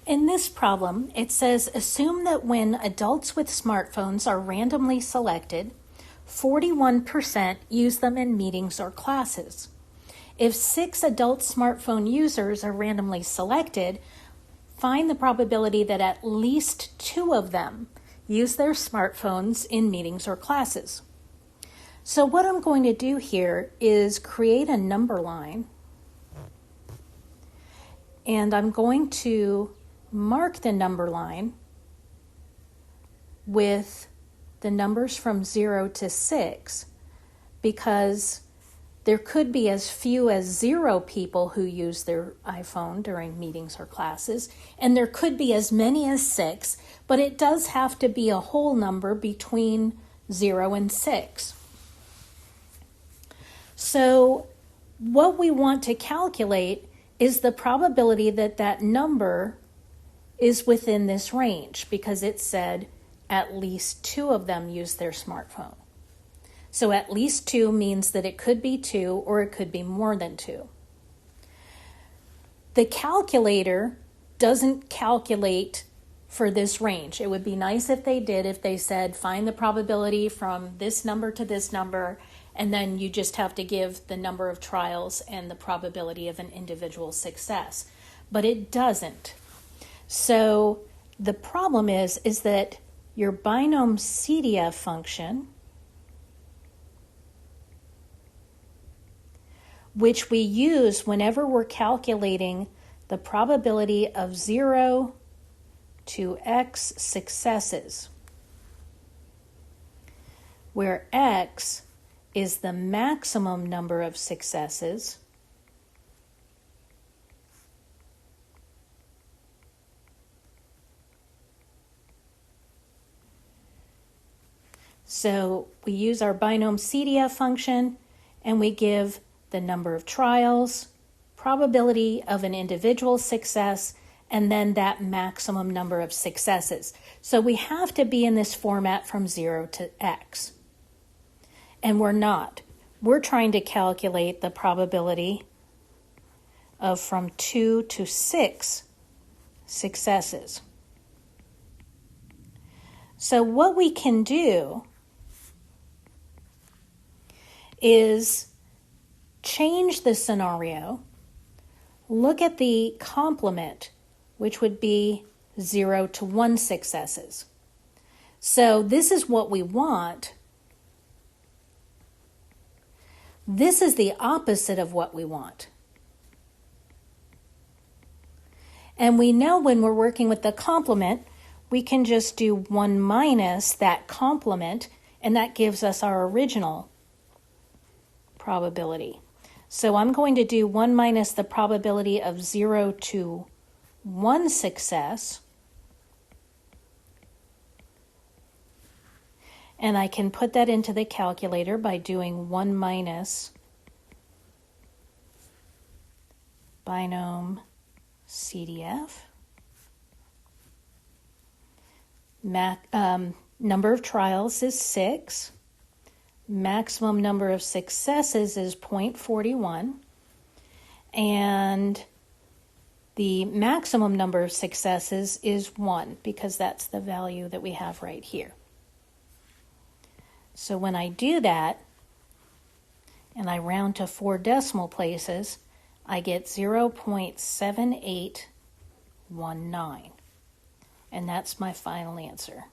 In this problem, it says assume that when adults with smartphones are randomly selected, 41% use them in meetings or classes. If 6 adult smartphone users are randomly selected, find the probability that at least 2 of them use their smartphones in meetings or classes. So what I'm going to do here is create a number line, and I'm going to mark the number line with the numbers from 0 to 6 because there could be as few as 0 people who use their iPhone during meetings or classes, and there could be as many as 6, but it does have to be a whole number between 0 and 6. So what we want to calculate is the probability that that number is within this range because it said at least 2 of them use their smartphone. So at least 2 means that it could be 2 or it could be more than 2. The calculator doesn't calculate for this range. It would be nice if they did, if they said find the probability from this number to this number, and then you just have to give the number of trials and the probability of an individual success. But it doesn't. So the problem is that your binomial CDF function, which we use whenever we're calculating the probability of 0 to x successes, where x is the maximum number of successes So we use our binomial CDF function and we give the number of trials, probability of an individual success, and then that maximum number of successes. So we have to be in this format from 0 to x. And we're not. We're trying to calculate the probability of from 2 to 6 successes. So what we can do is change the scenario, look at the complement, which would be 0 to 1 successes. So this is what we want. This is the opposite of what we want. And we know when we're working with the complement, we can just do 1 minus that complement, and that gives us our original probability. So I'm going to do 1 minus the probability of 0 to 1 success. And I can put that into the calculator by doing 1 minus binomial CDF. Number of trials is 6. Maximum number of successes is 0.41. And the maximum number of successes is 1 because that's the value that we have right here. So when I do that, and I round to 4 decimal places, I get 0.7819. And that's my final answer.